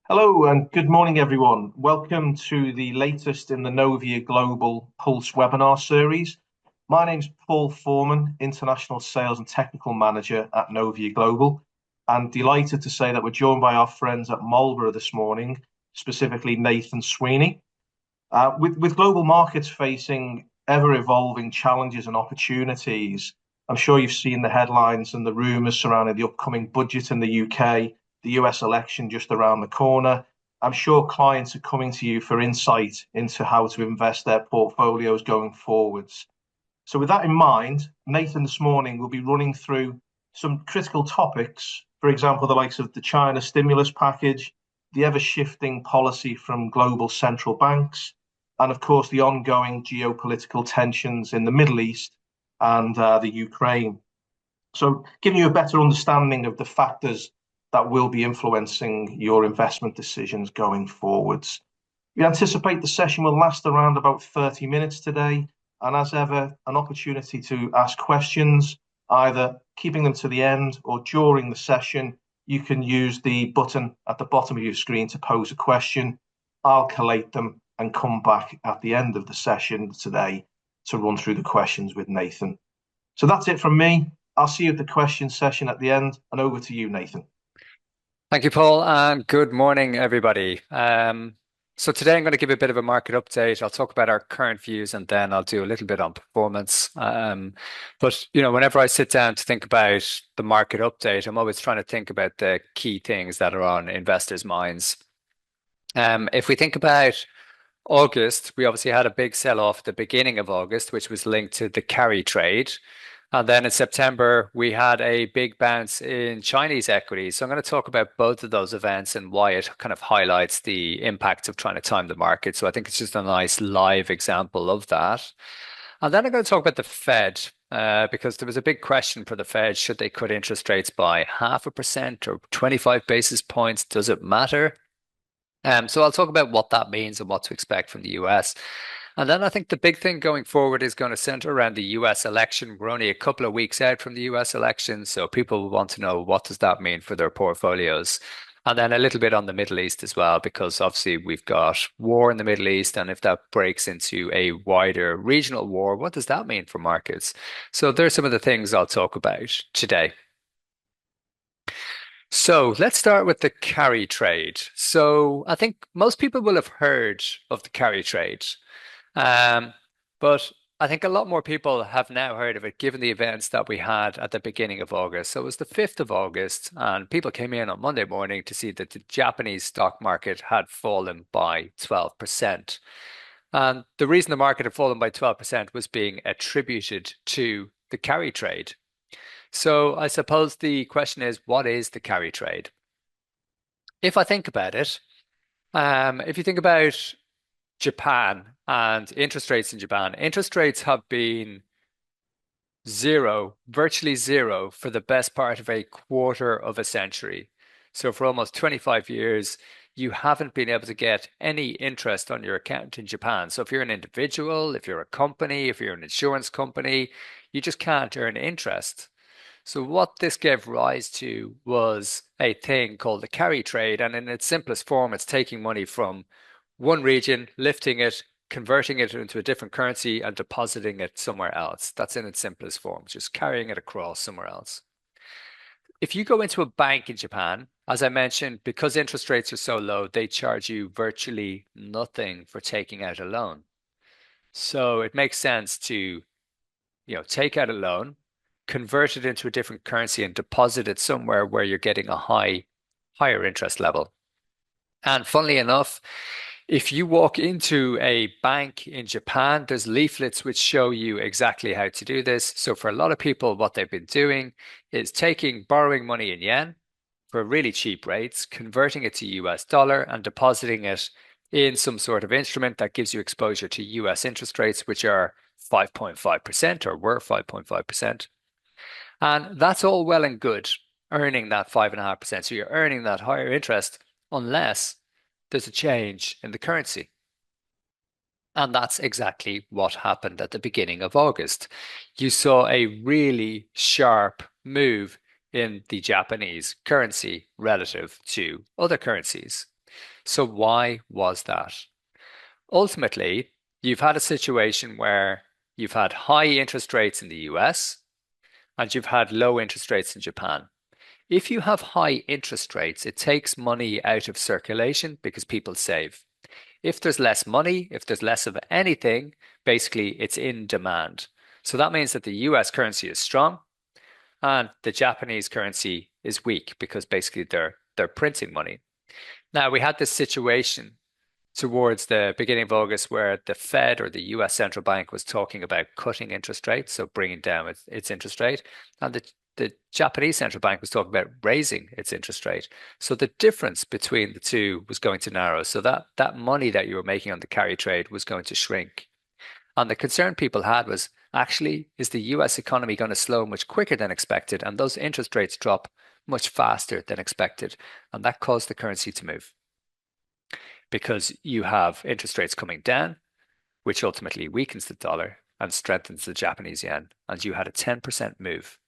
Hello and good morning, everyone. Welcome to the latest in the Novia Global Pulse webinar series. My name's Paul Foreman, International Sales and Technical Manager at Novia Global, and delighted to say that we're joined by our friends at Marlborough this morning, specifically Nathan Sweeney. With global markets facing ever-evolving challenges and opportunities, I'm sure you've seen the headlines and the rumours surrounding the upcoming budget in the UK, the US election just around the corner. I'm sure clients are coming to you for insight into how to invest their portfolios going forwards. So with that in mind, Nathan this morning will be running through some critical topics, for example, the likes of the China stimulus package, the ever-shifting policy from global central banks, and of course the ongoing geopolitical tensions in the Middle East and the Ukraine. So giving you a better understanding of the factors that will be influencing your investment decisions going forwards. We anticipate the session will last around about 30 minutes today, and as ever, an opportunity to ask questions, either keeping them to the end or during the session. You can use the button at the bottom of your screen to pose a question. I'll collate them and come back at the end of the session today to run through the questions with Nathan. So that's it from me. I'll see you at the question session at the end, and over to you, Nathan. Thank you, Paul, and good morning, everybody. So today I'm going to give a bit of a market update. I'll talk about our current views and then I'll do a little bit on performance. But whenever I sit down to think about the market update, I'm always trying to think about the key things that are on investors' minds. If we think about August, we obviously had a big sell-off at the beginning of August, which was linked to the carry trade. And then in September, we had a big bounce in Chinese equities. So I'm going to talk about both of those events and why it kind of highlights the impact of trying to time the market. So I think it's just a nice live example of that. And then I'm going to talk about the Fed, because there was a big question for the Fed. Should they cut interest rates by 0.5% or 25 basis points? Does it matter? So I'll talk about what that means and what to expect from the US. And then I think the big thing going forward is going to center around the US election. We're only a couple of weeks out from the US election, so people will want to know what does that mean for their portfolios. And then a little bit on the Middle East as well, because obviously we've got war in the Middle East, and if that breaks into a wider regional war, what does that mean for markets? So there's some of the things I'll talk about today. So let's start with the carry trade. So I think most people will have heard of the carry trade. Um, but I think a lot more people have now heard of it given the events that we had at the beginning of August. So it was the 5th of August, and people came in on Monday morning to see that the Japanese stock market had fallen by 12%. And the reason the market had fallen by 12% was being attributed to the carry trade. So I suppose the question is, what is the carry trade? If I think about it, if you think about Japan and interest rates in Japan, interest rates have been zero, virtually zero, for the best part of a quarter of a century. So for almost 25 years, you haven't been able to get any interest on your account in Japan. So if you're an individual, if you're a company, if you're an insurance company, you just can't earn interest. So what this gave rise to was a thing called the carry trade. And in its simplest form, it's taking money from one region, lifting it, converting it into a different currency and depositing it somewhere else. That's in its simplest form, just carrying it across somewhere else. If you go into a bank in Japan, as I mentioned, because interest rates are so low, they charge you virtually nothing for taking out a loan. So it makes sense to, take out a loan, convert it into a different currency and deposit it somewhere where you're getting a higher interest level. And funnily enough, if you walk into a bank in Japan, there's leaflets which show you exactly how to do this. So for a lot of people, what they've been doing is borrowing money in yen for really cheap rates, converting it to US dollar and depositing it in some sort of instrument that gives you exposure to US interest rates, which are 5.5% or were 5.5%. And that's all well and good, earning that 5.5%. So you're earning that higher interest unless there's a change in the currency. And that's exactly what happened at the beginning of August. You saw a really sharp move in the Japanese currency relative to other currencies So why was that? Ultimately, you've had a situation where you've had high interest rates in the US and you've had low interest rates in Japan. If you have high interest rates, it takes money out of circulation because people save. If there's less money, if there's less of anything, basically it's in demand. So that means that the US currency is strong and the Japanese currency is weak because basically they're printing money. Now we had this situation towards the beginning of August where the Fed or the US central bank was talking about cutting interest rates, so bringing down its interest rate, and the Japanese central bank was talking about raising its interest rate. So the difference between the two was going to narrow. So that money that you were making on the carry trade was going to shrink. And the concern people had was actually, is the US economy going to slow much quicker than expected? And those interest rates drop much faster than expected. And that caused the currency to move because you have interest rates coming down, which ultimately weakens the dollar and strengthens the Japanese yen. And you had a 10% move,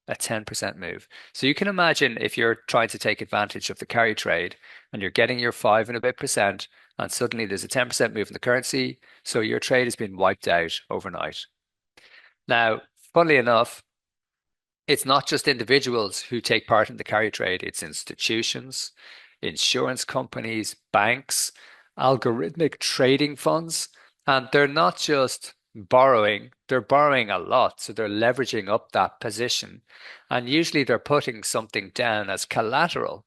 a 10% move. So you can imagine if you're trying to take advantage of the carry trade and you're getting your 5 and a bit percent, and suddenly there's a 10% move in the currency. So your trade has been wiped out overnight. Now, funnily enough, it's not just individuals who take part in the carry trade, it's institutions, insurance companies, banks, algorithmic trading funds. And they're not just borrowing, they're borrowing a lot. So they're leveraging up that position. And usually they're putting something down as collateral.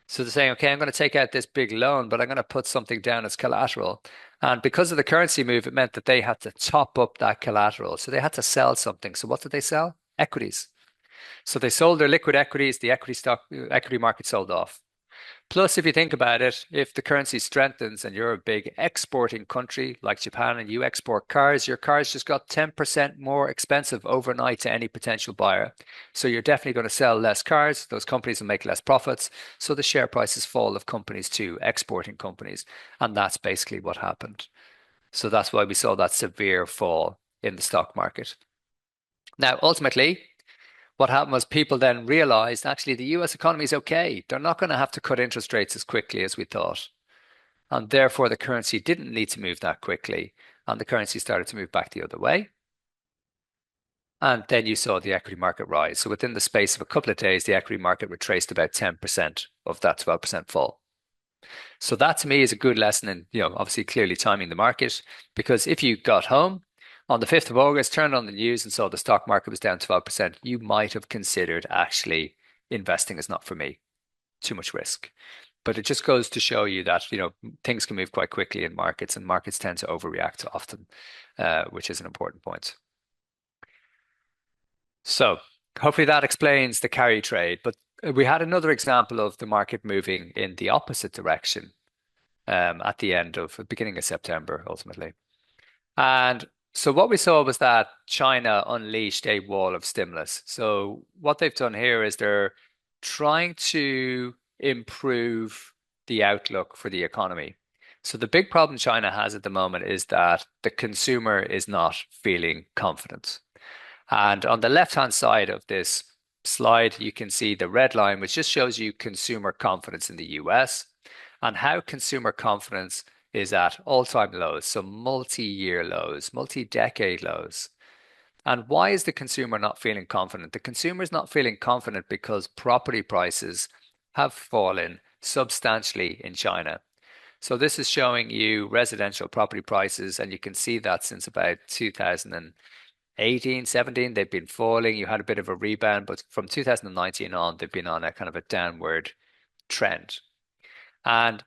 So they're saying, okay, I'm going to take out this big loan, but I'm going to put something down as collateral. And because of the currency move, it meant that they had to top up that collateral. So they had to sell something. So what did they sell? Equities. So they sold their liquid equities, the equity market sold off. Plus, if you think about it, if the currency strengthens and you're a big exporting country like Japan and you export cars, your cars just got 10% more expensive overnight to any potential buyer. So you're definitely going to sell less cars. Those companies will make less profits. So the share prices fall of companies too, exporting companies. And that's basically what happened. So that's why we saw that severe fall in the stock market. Now, ultimately, what happened was people then realized actually the US economy is okay. They're not going to have to cut interest rates as quickly as we thought. And therefore, the currency didn't need to move that quickly. And the currency started to move back the other way. And then you saw the equity market rise. So within the space of a couple of days, the equity market retraced about 10% of that 12% fall. So that to me is a good lesson in, obviously clearly timing the market, because if you got home on the 5th of August, turned on the news and saw the stock market was down 12%, you might have considered actually investing is not for me. Too much risk. But it just goes to show you that, things can move quite quickly in markets and markets tend to overreact often, which is an important point. So hopefully that explains the carry trade. But we had another example of the market moving in the opposite direction at the beginning of September, ultimately. And so what we saw was that China unleashed a wall of stimulus. So what they've done here is they're trying to improve the outlook for the economy. So the big problem China has at the moment is that the consumer is not feeling confident. And on the left-hand side of this slide, you can see the red line, which just shows you consumer confidence in the US and how consumer confidence is at all-time lows, so multi-year lows, multi-decade lows. And why is the consumer not feeling confident? The consumer is not feeling confident because property prices have fallen substantially in China. So this is showing you residential property prices, and you can see that since about 2018, 17, they've been falling. You had a bit of a rebound, but from 2019 on, they've been on a kind of a downward trend. And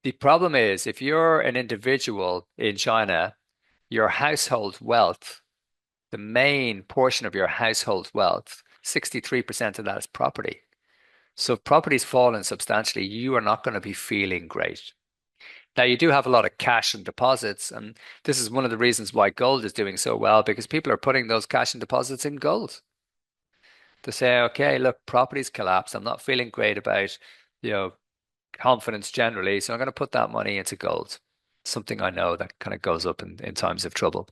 the problem is, if you're an individual in China, your household wealth, the main portion of your household wealth, 63% of that is property. So if property's fallen substantially, you are not going to be feeling great. Now, you do have a lot of cash and deposits, and this is one of the reasons why gold is doing so well, because people are putting those cash and deposits in gold. To say, okay, look, property's collapsed. I'm not feeling great about, confidence generally, so I'm going to put that money into gold. Something I know that kind of goes up in times of trouble.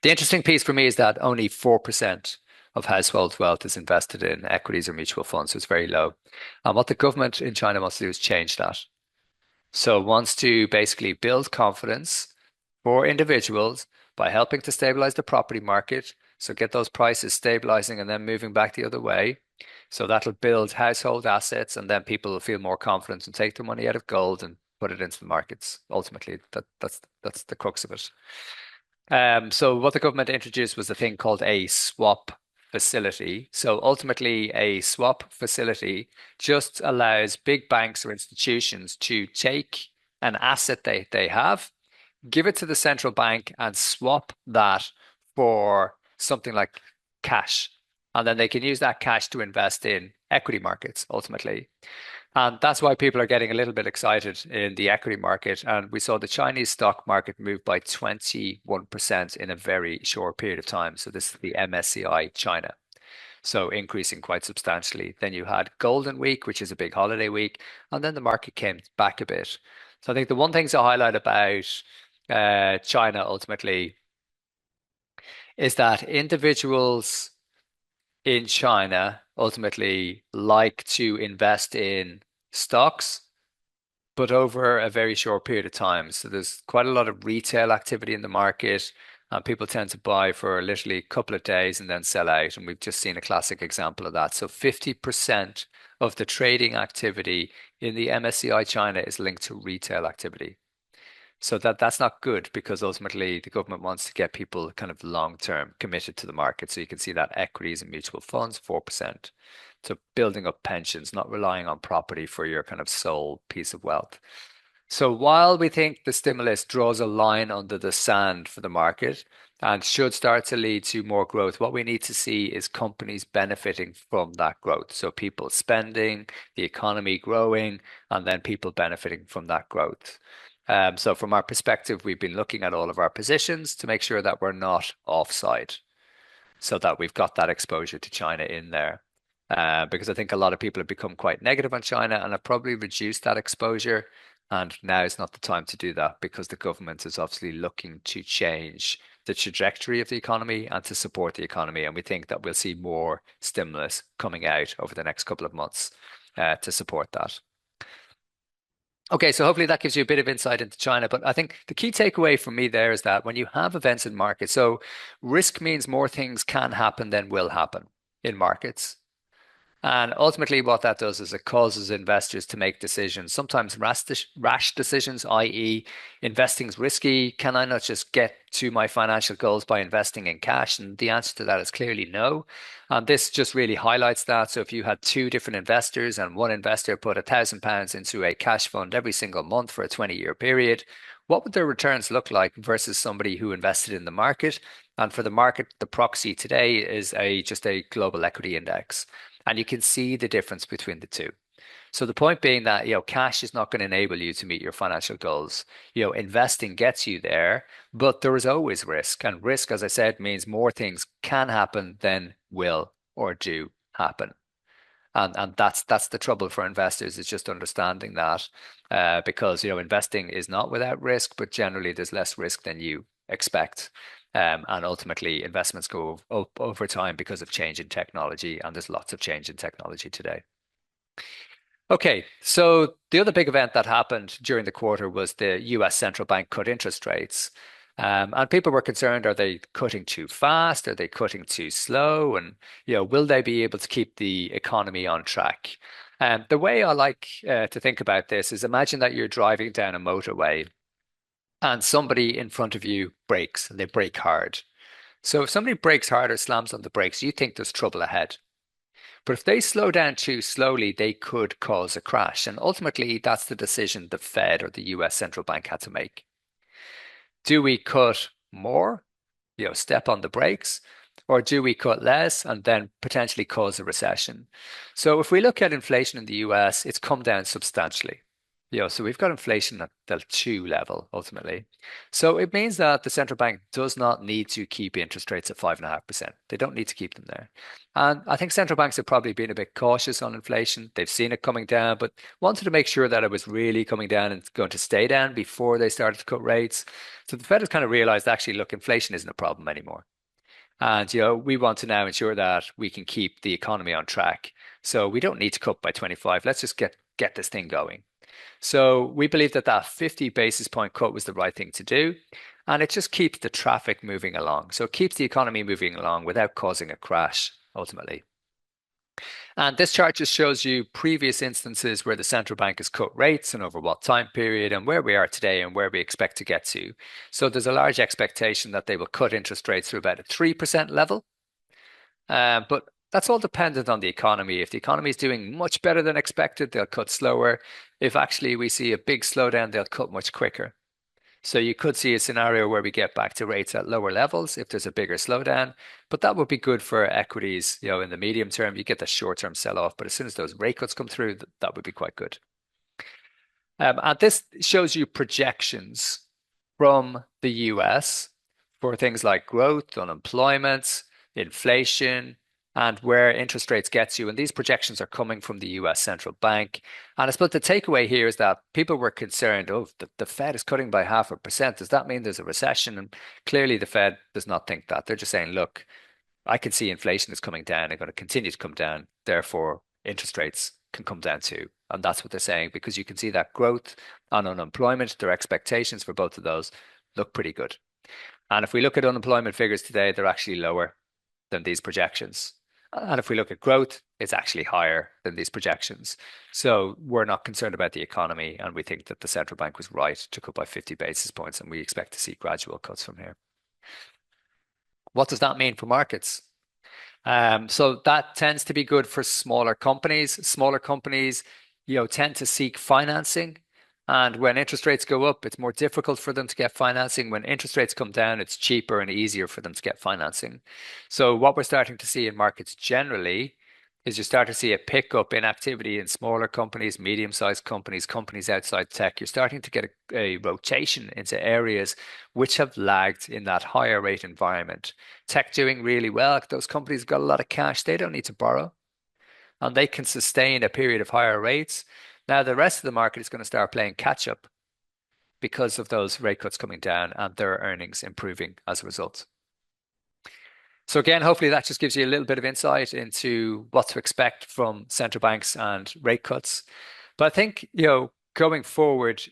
The interesting piece for me is that only 4% of household wealth is invested in equities or mutual funds. So it's very low. And what the government in China wants to do is change that. So it wants to basically build confidence for individuals by helping to stabilize the property market. So get those prices stabilizing and then moving back the other way. So that'll build household assets, and then people will feel more confident and take their money out of gold and put it into the markets. Ultimately, that's the crux of it. So what the government introduced was a thing called a swap facility. So ultimately, a swap facility just allows big banks or institutions to take an asset they have, give it to the central bank, and swap that for something like cash. And then they can use that cash to invest in equity markets ultimately. And that's why people are getting a little bit excited in the equity market. And we saw the Chinese stock market move by 21% in a very short period of time. So this is the MSCI China. So increasing quite substantially. Then you had Golden Week, which is a big holiday week, and then the market came back a bit. So I think the one thing to highlight about China ultimately is that individuals in China ultimately like to invest in stocks, but over a very short period of time. So there's quite a lot of retail activity in the market, and people tend to buy for literally a couple of days and then sell out. And we've just seen a classic example of that. So 50% of the trading activity in the MSCI China is linked to retail activity. So that's not good because ultimately the government wants to get people kind of long-term committed to the market. So you can see that equities and mutual funds, 4%. So building up pensions, not relying on property for your kind of sole piece of wealth. So while we think the stimulus draws a line under the sand for the market and should start to lead to more growth, what we need to see is companies benefiting from that growth. So people spending, the economy growing, and then people benefiting from that growth. So from our perspective, we've been looking at all of our positions to make sure that we're not offside, so that we've got that exposure to China in there. Because I think a lot of people have become quite negative on China and have probably reduced that exposure. And now is not the time to do that because the government is obviously looking to change the trajectory of the economy and to support the economy. And we think that we'll see more stimulus coming out over the next couple of months to support that. Okay, so hopefully that gives you a bit of insight into China. But I think the key takeaway for me there is that when you have events in markets, so risk means more things can happen than will happen in markets. And ultimately, what that does is it causes investors to make decisions, sometimes rash decisions, i.e., investing is risky. Can I not just get to my financial goals by investing in cash? And the answer to that is clearly no. And this just really highlights that. So if you had two different investors and one investor put £1,000 into a cash fund every single month for a 20-year period, what would their returns look like versus somebody who invested in the market? And for the market, the proxy today is just a global equity index. And you can see the difference between the two. So the point being that, cash is not going to enable you to meet your financial goals. Investing gets you there, but there is always risk. And risk, as I said, means more things can happen than will or do happen. And that's the trouble for investors, is just understanding that because, investing is not without risk, but generally there's less risk than you expect. And ultimately, investments go up over time because of change in technology, and there's lots of change in technology today. Okay, so the other big event that happened during the quarter was the US central bank cut interest rates. And people were concerned, are they cutting too fast? Are they cutting too slow? And, will they be able to keep the economy on track? And the way I like to think about this is, imagine that you're driving down a motorway and somebody in front of you brakes, and they brake hard. So if somebody brakes hard or slams on the brakes, you think there's trouble ahead. But if they slow down too slowly, they could cause a crash. And ultimately, that's the decision the Fed or the US central bank had to make. Do we cut more, step on the brakes, or do we cut less and then potentially cause a recession? So if we look at inflation in the US, it's come down substantially. So we've got inflation at the 2 level ultimately. So it means that the central bank does not need to keep interest rates at 5.5%. They don't need to keep them there. And I think central banks have probably been a bit cautious on inflation. They've seen it coming down, but wanted to make sure that it was really coming down and going to stay down before they started to cut rates. So the Fed has kind of realized, actually, look, inflation isn't a problem anymore. And we want to now ensure that we can keep the economy on track. So we don't need to cut by 25. Let's just get this thing going. So we believe that that 50 basis point cut was the right thing to do. And it just keeps the traffic moving along. So it keeps the economy moving along without causing a crash ultimately. And this chart just shows you previous instances where the central bank has cut rates and over what time period and where we are today and where we expect to get to. So there's a large expectation that they will cut interest rates to about a 3% level. But that's all dependent on the economy. If the economy is doing much better than expected, they'll cut slower. If actually we see a big slowdown, they'll cut much quicker. So you could see a scenario where we get back to rates at lower levels if there's a bigger slowdown, but that would be good for equities, in the medium term. You get the short-term sell-off, but as soon as those rate cuts come through, that would be quite good. And this shows you projections from the US for things like growth, unemployment, inflation, and where interest rates gets you. And these projections are coming from the US central bank. And I suppose the takeaway here is that people were concerned, oh, the Fed is cutting by 0.5%. Does that mean there's a recession? And clearly the Fed does not think that. They're just saying, look, I can see inflation is coming down and going to continue to come down. Therefore, interest rates can come down too. And that's what they're saying, because you can see that growth and unemployment, their expectations for both of those look pretty good. And if we look at unemployment figures today, they're actually lower than these projections. And if we look at growth, it's actually higher than these projections. So we're not concerned about the economy, and we think that the central bank was right to cut by 50 basis points, and we expect to see gradual cuts from here. What does that mean for markets? So that tends to be good for smaller companies. Smaller companies, tend to seek financing. And when interest rates go up, it's more difficult for them to get financing. When interest rates come down, it's cheaper and easier for them to get financing. So what we're starting to see in markets generally is you start to see a pickup in activity in smaller companies, medium-sized companies, companies outside tech. You're starting to get a rotation into areas which have lagged in that higher rate environment. Tech doing really well. Those companies got a lot of cash. They don't need to borrow, and they can sustain a period of higher rates. Now, the rest of the market is going to start playing catch up because of those rate cuts coming down and their earnings improving as a result. So again, hopefully that just gives you a little bit of insight into what to expect from central banks and rate cuts. But I think, going forward,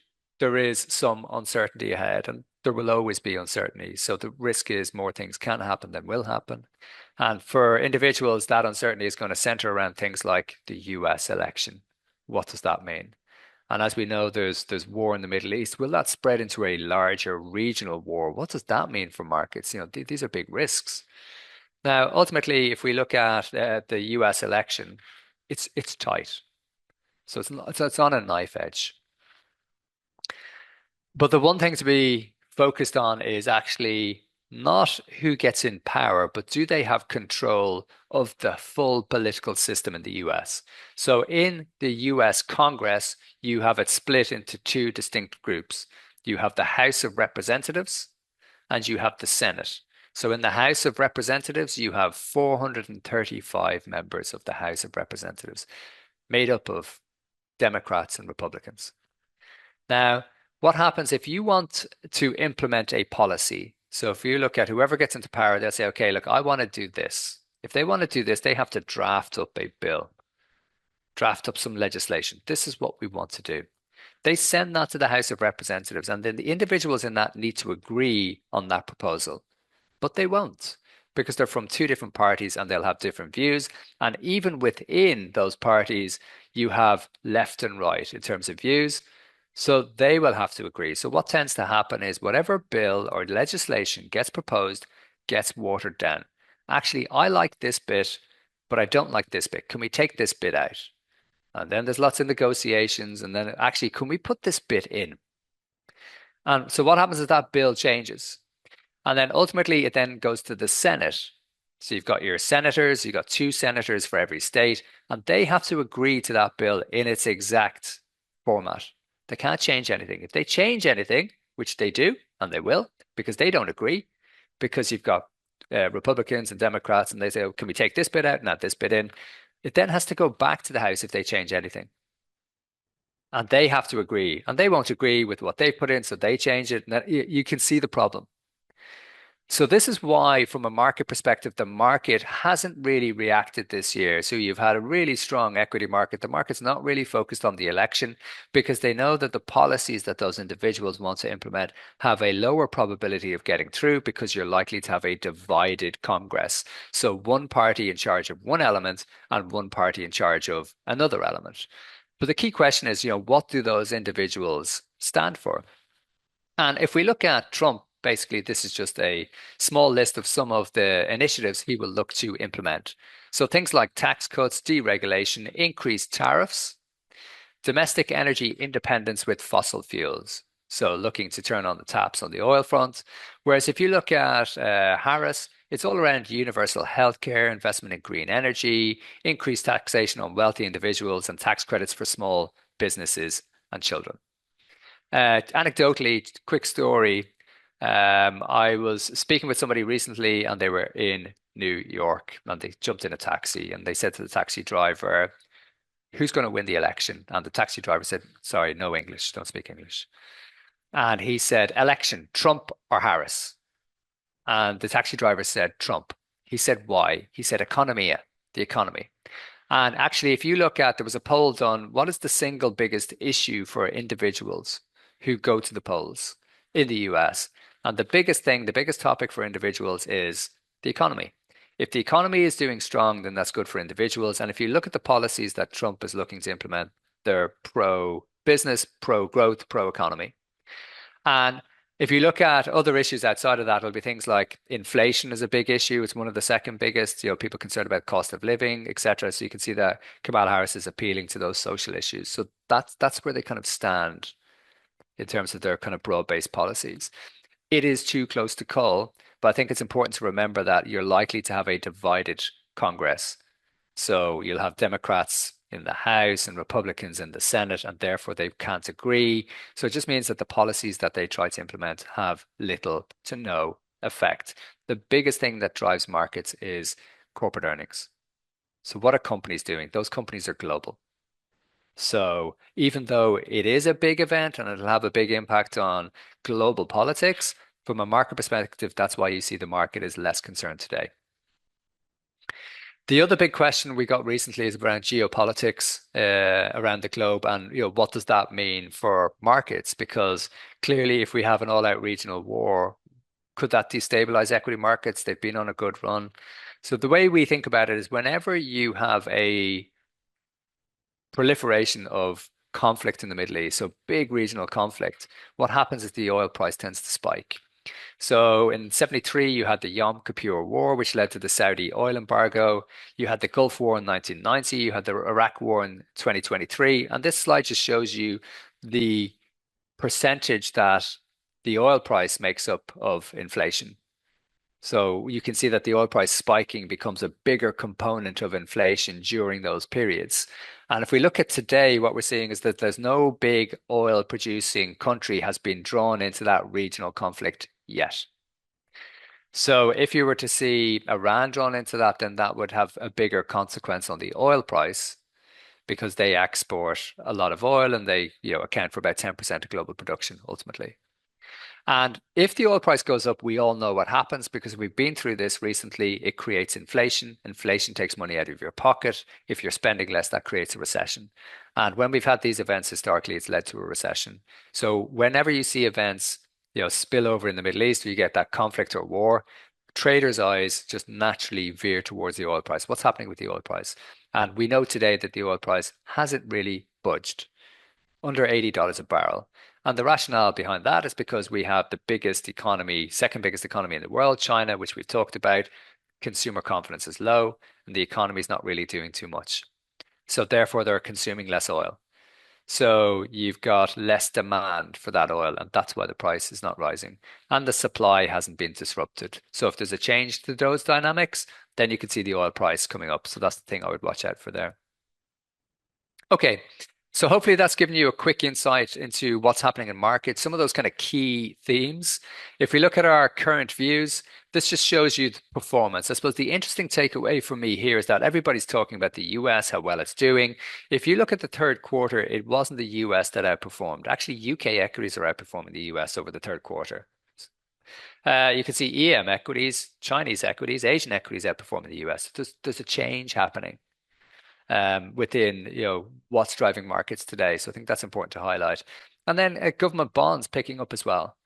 there is some uncertainty ahead, and there will always be uncertainty. So the risk is more things can happen than will happen. And for individuals, that uncertainty is going to center around things like the US election. What does that mean? And as we know, there's war in the Middle East. Will that spread into a larger regional war? What does that mean for markets? These are big risks. Now, ultimately, if we look at the US election, it's tight. So it's on a knife edge. But the one thing to be focused on is actually not who gets in power, but do they have control of the full political system in the US? So in the US Congress, you have it split into two distinct groups. You have the House of Representatives and you have the Senate. So in the House of Representatives, you have 435 members of the House of Representatives, made up of Democrats and Republicans. Now, what happens if you want to implement a policy? So if you look at whoever gets into power, they'll say, okay, look, I want to do this. If they want to do this, they have to draft up a bill, draft up some legislation. This is what we want to do. They send that to the House of Representatives, and then the individuals in that need to agree on that proposal. But they won't, because they're from two different parties and they'll have different views. And even within those parties, you have left and right in terms of views. So they will have to agree. So what tends to happen is whatever bill or legislation gets proposed gets watered down. Actually, I like this bit, but I don't like this bit. Can we take this bit out? And then there's lots of negotiations. And then actually, can we put this bit in? And so what happens is that bill changes. And then ultimately, it then goes to the Senate. So you've got your senators, you've got two senators for every state, and they have to agree to that bill in its exact format. They can't change anything. If they change anything, which they do, and they will, because they don't agree, because you've got Republicans and Democrats, and they say, oh, can we take this bit out and add this bit in? It then has to go back to the House if they change anything. And they have to agree. And they won't agree with what they put in, so they change it. And you can see the problem. So this is why, from a market perspective, the market hasn't really reacted this year. So you've had a really strong equity market. The market's not really focused on the election because they know that the policies that those individuals want to implement have a lower probability of getting through because you're likely to have a divided Congress. So one party in charge of one element and one party in charge of another element. But the key question is, what do those individuals stand for? And if we look at Trump, basically, this is just a small list of some of the initiatives he will look to implement. So things like tax cuts, deregulation, increased tariffs, domestic energy independence with fossil fuels. So looking to turn on the taps on the oil front. Whereas if you look at Harris, it's all around universal healthcare, investment in green energy, increased taxation on wealthy individuals, and tax credits for small businesses and children. Anecdotally, quick story. I was speaking with somebody recently and they were in New York and they jumped in a taxi and they said to the taxi driver, who's going to win the election? And the taxi driver said, sorry, no English, don't speak English. And he said, election, Trump or Harris? And the taxi driver said, Trump. He said, why? He said, economia, the economy. And actually, if you look at, there was a poll done, what is the single biggest issue for individuals who go to the polls in the US? And the biggest thing, the biggest topic for individuals is the economy. If the economy is doing strong, then that's good for individuals. And if you look at the policies that Trump is looking to implement, they're pro business, pro growth, pro economy. And if you look at other issues outside of that, it'll be things like inflation is a big issue. It's one of the second biggest, people concerned about cost of living, etc. So you can see that Kamala Harris is appealing to those social issues. So that's where they kind of stand in terms of their kind of broad-based policies. It is too close to call, but I think it's important to remember that you're likely to have a divided Congress. So you'll have Democrats in the House and Republicans in the Senate, and therefore they can't agree. So it just means that the policies that they try to implement have little to no effect. The biggest thing that drives markets is corporate earnings. So what are companies doing? Those companies are global. So even though it is a big event and it'll have a big impact on global politics, from a market perspective, that's why you see the market is less concerned today. The other big question we got recently is around geopolitics around the globe, and what does that mean for markets? Because clearly, if we have an all-out regional war, could that destabilize equity markets? They've been on a good run. So the way we think about it is whenever you have a proliferation of conflict in the Middle East, so big regional conflict, what happens is the oil price tends to spike. So in 73, you had the Yom Kippur War, which led to the Saudi oil embargo. You had the Gulf War in 1990. You had the Iraq War in 2023. And this slide just shows you the percentage that the oil price makes up of inflation. So you can see that the oil price spiking becomes a bigger component of inflation during those periods. And if we look at today, what we're seeing is that there's no big oil producing country has been drawn into that regional conflict yet. So if you were to see Iran drawn into that, then that would have a bigger consequence on the oil price because they export a lot of oil and they, account for about 10% of global production ultimately. And if the oil price goes up, we all know what happens because we've been through this recently. It creates inflation. Inflation takes money out of your pocket. If you're spending less, that creates a recession. And when we've had these events historically, it's led to a recession. So whenever you see events, spill over in the Middle East, or you get that conflict or war, traders' eyes just naturally veer towards the oil price. What's happening with the oil price? And we know today that the oil price hasn't really budged under $80 a barrel. And the rationale behind that is because we have the biggest economy, second biggest economy in the world, China, which we've talked about. Consumer confidence is low and the economy is not really doing too much. So therefore, they're consuming less oil. So you've got less demand for that oil, and that's why the price is not rising. And the supply hasn't been disrupted. So if there's a change to those dynamics, then you can see the oil price coming up. So that's the thing I would watch out for there. Okay, so hopefully that's given you a quick insight into what's happening in markets, some of those kind of key themes. If we look at our current views, this just shows you the performance. I suppose the interesting takeaway for me here is that everybody's talking about the US, how well it's doing. If you look at the third quarter, it wasn't the US that outperformed. Actually, UK equities are outperforming the US over the third quarter. You can see EM equities, Chinese equities, Asian equities outperforming the US. There's a change happening within what's driving markets today. So I think that's important to highlight. And then government bonds picking up as well.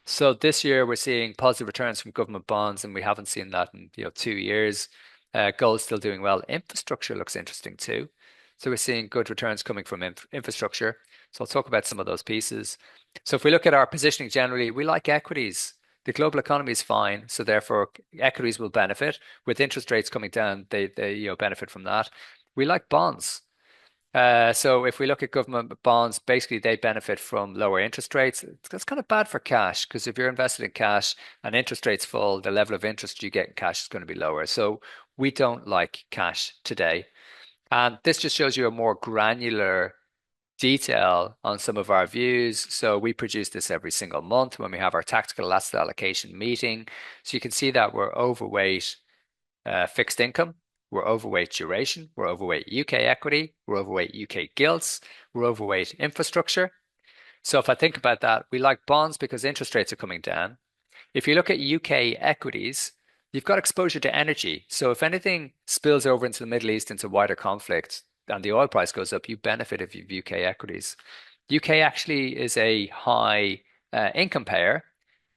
So this year we're seeing positive returns from government bonds, and we haven't seen that in 2 years. Gold's still doing well. Infrastructure looks interesting too. So we're seeing good returns coming from infrastructure. So I'll talk about some of those pieces. So if we look at our positioning generally, we like equities. The global economy is fine, so therefore equities will benefit. With interest rates coming down, they benefit from that. We like bonds. So if we look at government bonds, basically they benefit from lower interest rates. That's kind of bad for cash because if you're invested in cash and interest rates fall, the level of interest you get in cash is going to be lower. So we don't like cash today. And this just shows you a more granular detail on some of our views. So we produce this every single month when we have our tactical asset allocation meeting. So you can see that we're overweight fixed income. We're overweight duration, we're overweight UK equity, we're overweight UK gilts, we're overweight infrastructure. So if I think about that, we like bonds because interest rates are coming down. If you look at UK equities, you've got exposure to energy. So if anything spills over into the Middle East, into wider conflict, and the oil price goes up, you benefit if you've UK equities. UK actually is a high income payer.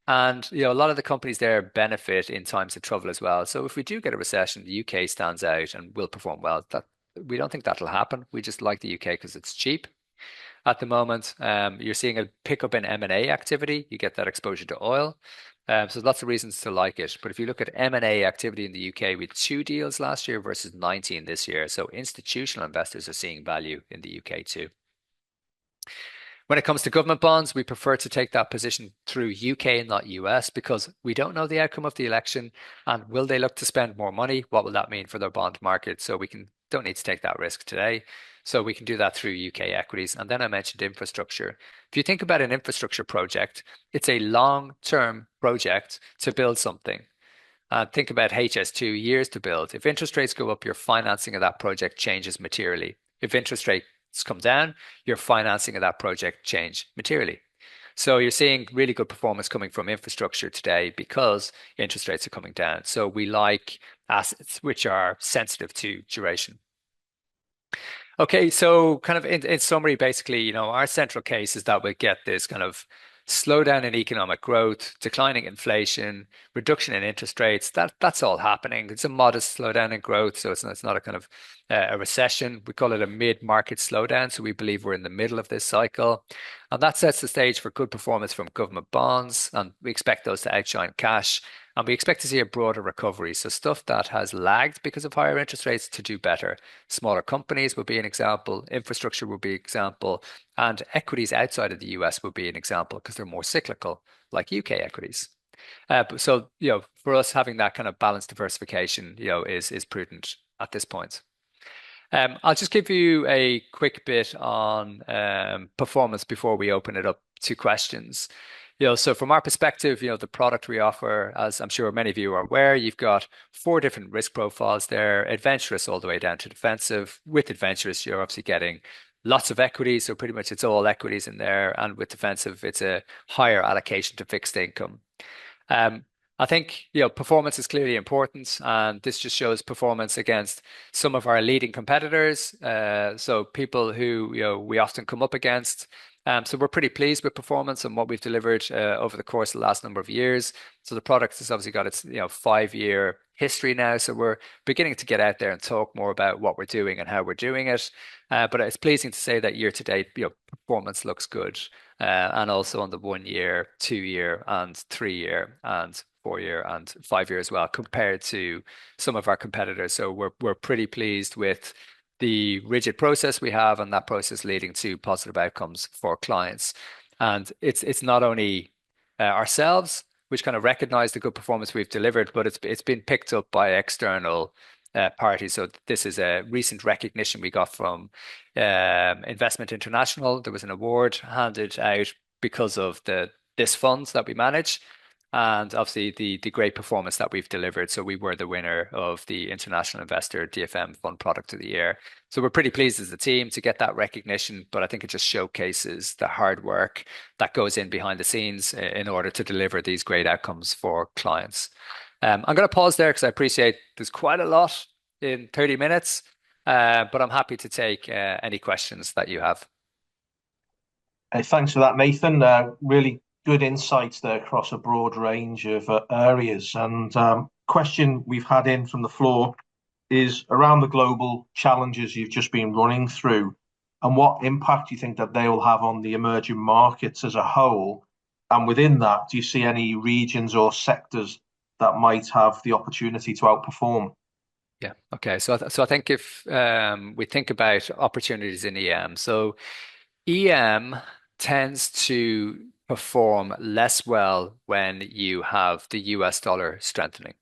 And a lot of the companies there benefit in times of trouble as well. So if we do get a recession, the UK stands out and will perform well. That we don't think that'll happen. We just like the UK because it's cheap. At the moment, you're seeing a pickup in M&A activity. You get that exposure to oil. So lots of reasons to like it. But if you look at M&A activity in the UK, we had 2 deals last year versus 19 this year. So institutional investors are seeing value in the UK too. When it comes to government bonds, we prefer to take that position through UK and not US because we don't know the outcome of the election and will they look to spend more money? What will that mean for their bond market? So we don't need to take that risk today. So we can do that through UK equities. And then I mentioned infrastructure. If you think about an infrastructure project, it's a long-term project to build something. Think about HS2 years to build. If interest rates go up, your financing of that project changes materially. If interest rates come down, your financing of that project change materially. So you're seeing really good performance coming from infrastructure today because interest rates are coming down. So we like assets which are sensitive to duration. Okay, so kind of in summary, basically, our central case is that we get this kind of slowdown in economic growth, declining inflation, reduction in interest rates. That's all happening. It's a modest slowdown in growth, so it's not a kind of a recession. We call it a mid-market slowdown, so we believe we're in the middle of this cycle, and that sets the stage for good performance from government bonds, and we expect those to outshine cash. And we expect to see a broader recovery. So stuff that has lagged because of higher interest rates to do better. Smaller companies will be an example. Infrastructure will be an example. And equities outside of the US will be an example because they're more cyclical, like UK equities. So, for us, having that kind of balanced diversification, is prudent at this point. I'll just give you a quick bit on performance before we open it up to questions. So from our perspective, the product we offer, as I'm sure many of you are aware, you've got 4 different risk profiles there, adventurous all the way down to defensive. With adventurous, you're obviously getting lots of equities, so pretty much it's all equities in there. And with defensive, it's a higher allocation to fixed income. I think performance is clearly important, and this just shows performance against some of our leading competitors. So people who we often come up against. So we're pretty pleased with performance and what we've delivered over the course of the last number of years. So the product has obviously got its 5-year history now. So we're beginning to get out there and talk more about what we're doing and how we're doing it. But it's pleasing to say that year to date, performance looks good, and also on the 1 year, 2 year, and 3 year, and 4 year, and 5 year as well, compared to some of our competitors. So we're pretty pleased with the rigid process we have, and that process leading to positive outcomes for clients. And it's not only ourselves which kind of recognize the good performance we've delivered, but it's been picked up by external parties. So this is a recent recognition we got from Investment International. There was an award handed out because of this funds that we manage. and obviously the great performance that we've delivered. So we were the winner of the International Investor DFM Fund Product of the Year. So we're pretty pleased as a team to get that recognition, but I think it just showcases the hard work that goes in behind the scenes in order to deliver these great outcomes for clients. I'm going to pause there because I appreciate there's quite a lot in 30 minutes, but I'm happy to take any questions that you have. Thanks for that, Nathan. Really good insights there across a broad range of areas. And question we've had in from the floor is around the global challenges you've just been running through, and what impact do you think that they will have on the emerging markets as a whole? And within that, do you see any regions or sectors that might have the opportunity to outperform? Yeah. Okay. So I think if we think about opportunities in EM, so EM tends to perform less well when you have the US dollar strengthening,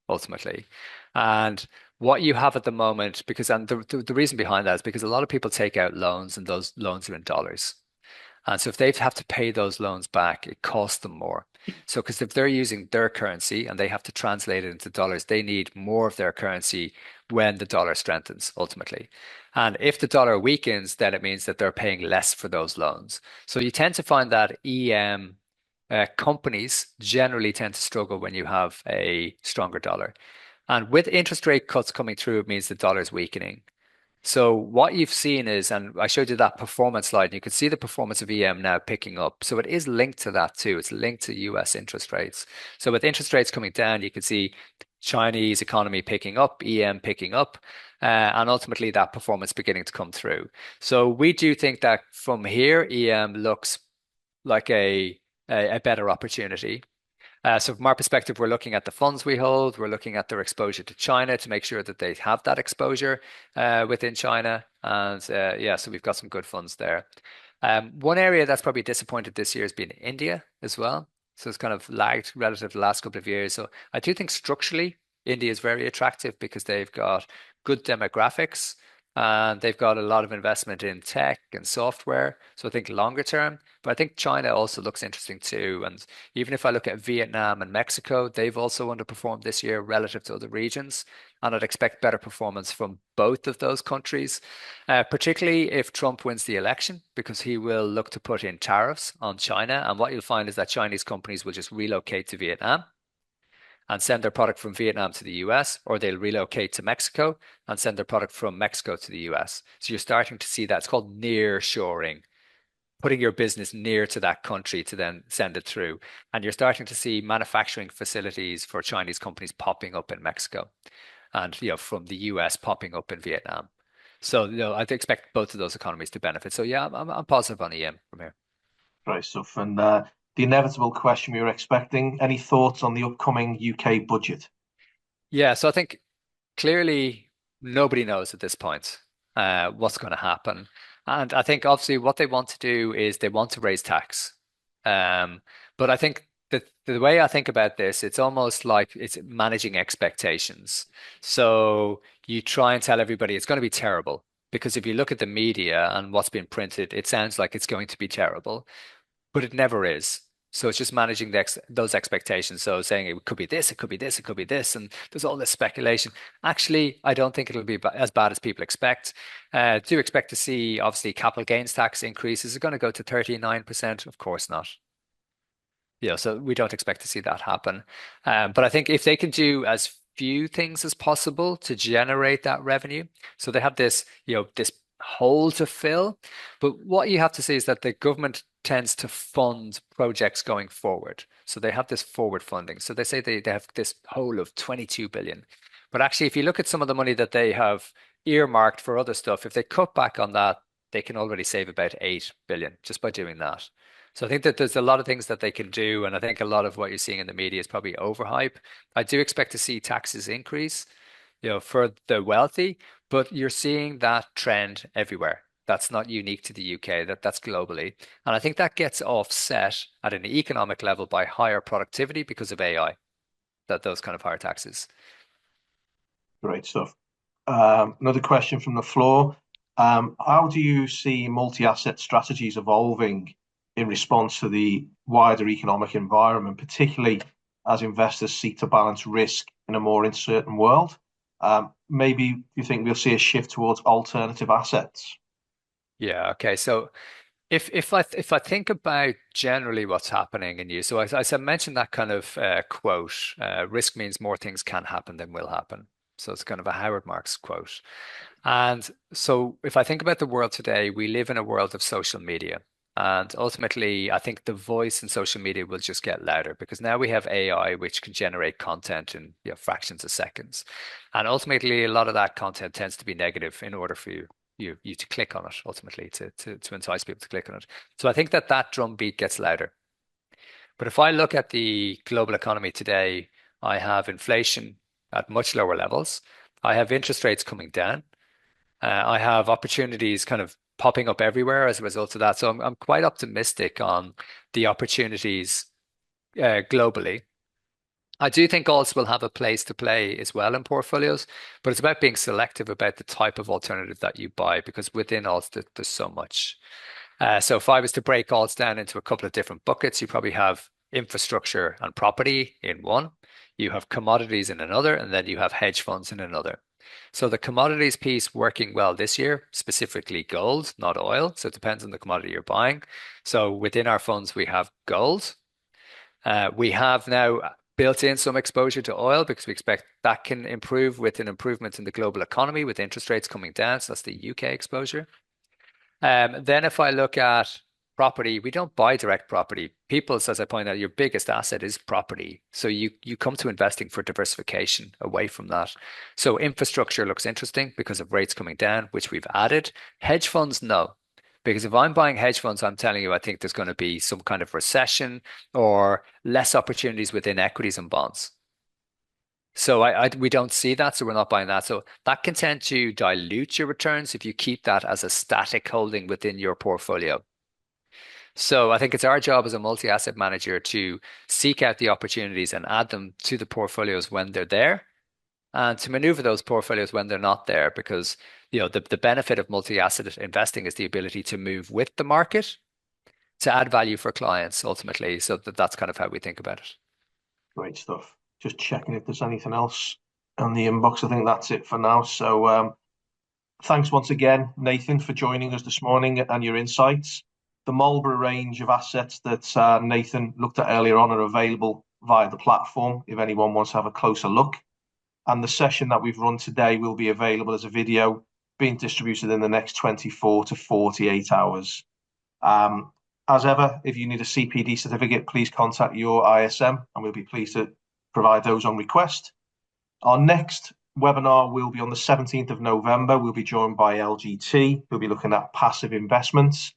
ultimately. And what you have at the moment, because and the reason behind that is because a lot of people take out loans and those loans are in dollars. And so if they have to pay those loans back, it costs them more. So because if they're using their currency and they have to translate it into dollars, they need more of their currency when the dollar strengthens ultimately. And if the dollar weakens, then it means that they're paying less for those loans. So you tend to find that EM companies generally tend to struggle when you have a stronger dollar. And with interest rate cuts coming through, it means the dollar is weakening. So what you've seen is, and I showed you that performance slide, and you can see the performance of EM now picking up. So it is linked to that too. It's linked to US interest rates. So with interest rates coming down, you can see Chinese economy picking up, EM picking up, and ultimately that performance beginning to come through. So we do think that from here, EM looks like a better opportunity. So from our perspective, we're looking at the funds we hold, we're looking at their exposure to China to make sure that they have that exposure within China. And yeah, so we've got some good funds there. One area that's probably disappointed this year has been India as well. So it's kind of lagged relative to the last couple of years. So I do think structurally, India is very attractive because they've got good demographics and they've got a lot of investment in tech and software. So I think longer term, but I think China also looks interesting too. And even if I look at Vietnam and Mexico, they've also underperformed this year relative to other regions. And I'd expect better performance from both of those countries, particularly if Trump wins the election, because he will look to put in tariffs on China. And what you'll find is that Chinese companies will just relocate to Vietnam and send their product from Vietnam to the US, or they'll relocate to Mexico and send their product from Mexico to the US. So you're starting to see that. It's called near shoring, putting your business near to that country to then send it through. And you're starting to see manufacturing facilities for Chinese companies popping up in Mexico and from the US popping up in Vietnam. So I'd expect both of those economies to benefit. So yeah, I'm positive on EM from here. Great stuff. And the inevitable question we were expecting, any thoughts on the upcoming UK budget? Yeah, so I think clearly nobody knows at this point what's going to happen. And I think obviously what they want to do is they want to raise tax. But I think the way I think about this, it's almost like it's managing expectations. So you try and tell everybody it's going to be terrible. Because if you look at the media and what's been printed, it sounds like it's going to be terrible, but it never is. So it's just managing those expectations. So saying it could be this, it could be this, it could be this, and there's all this speculation. Actually, I don't think it'll be as bad as people expect. Do expect to see obviously capital gains tax increases. Is it going to go to 39%? Of course not. So we don't expect to see that happen. But I think if they can do as few things as possible to generate that revenue, so they have this hole to fill. But what you have to see is that the government tends to fund projects going forward. So they have this forward funding. So they say they have this hole of 22 billion. But actually, if you look at some of the money that they have earmarked for other stuff, if they cut back on that, they can already save about 8 billion just by doing that. So I think that there's a lot of things that they can do, and I think a lot of what you're seeing in the media is probably overhype. I do expect to see taxes increase, for the wealthy, but you're seeing that trend everywhere. That's not unique to the UK, that's globally. And I think that gets offset at an economic level by higher productivity because of AI, those kind of higher taxes. Great stuff. Another question from the floor. How do you see multi-asset strategies evolving in response to the wider economic environment, particularly as investors seek to balance risk in a more uncertain world. Maybe you think we'll see a shift towards alternative assets? Yeah, okay. So if I think about generally what's happening in you, so as I mentioned that kind of quote, risk means more things can happen than will happen. So it's kind of a Howard Marks quote. And so if I think about the world today, we live in a world of social media. And ultimately, I think the voice in social media will just get louder because now we have AI, which can generate content in fractions of seconds. And ultimately, a lot of that content tends to be negative in order for you to click on it, ultimately, to entice people to click on it. So I think that that drumbeat gets louder. But if I look at the global economy today, I have inflation at much lower levels. I have interest rates coming down. I have opportunities kind of popping up everywhere as a result of that. So I'm quite optimistic on the opportunities globally. I do think alts will have a place to play as well in portfolios, but it's about being selective about the type of alternative that you buy because within alts there's so much. So if I was to break alts down into a couple of different buckets, you probably have infrastructure and property in one, you have commodities in another, and then you have hedge funds in another. So the commodities piece working well this year, specifically gold, not oil. So it depends on the commodity you're buying. So within our funds, we have gold. We have now built in some exposure to oil because we expect that can improve with an improvement in the global economy with interest rates coming down. So that's the UK exposure. Then if I look at property, we don't buy direct property. People's, as I point out, your biggest asset is property. So you come to investing for diversification away from that. So infrastructure looks interesting because of rates coming down, which we've added. Hedge funds, no. Because if I'm buying hedge funds, I'm telling you, I think there's going to be some kind of recession or less opportunities within equities and bonds. So we don't see that, so we're not buying that. So that can tend to dilute your returns if you keep that as a static holding within your portfolio. So I think it's our job as a multi-asset manager to seek out the opportunities and add them to the portfolios when they're there, and to maneuver those portfolios when they're not there, because the benefit of multi-asset investing is the ability to move with the market to add value for clients ultimately. So that's kind of how we think about it. Great stuff. Just checking if there's anything else on the inbox. I think that's it for now. So thanks once again, Nathan, for joining us this morning and your insights. The Marlborough range of assets that Nathan looked at earlier on are available via the platform if anyone wants to have a closer look. And the session that we've run today will be available as a video being distributed in the next 24 to 48 hours. As ever, if you need a CPD certificate, please contact your ISM and we'll be pleased to provide those on request. Our next webinar will be on the 17th of November. We'll be joined by LGT. We'll be looking at passive investments,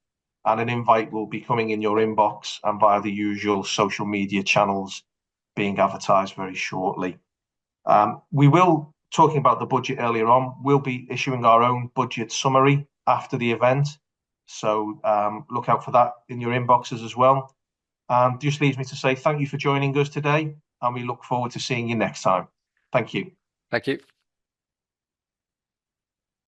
and an invite will be coming in your inbox and via the usual social media channels being advertised very shortly. We will, talking about the budget earlier on, we'll be issuing our own budget summary after the event. So look out for that in your inboxes as well. And just leaves me to say thank you for joining us today, and we look forward to seeing you next time. Thank you. Thank you.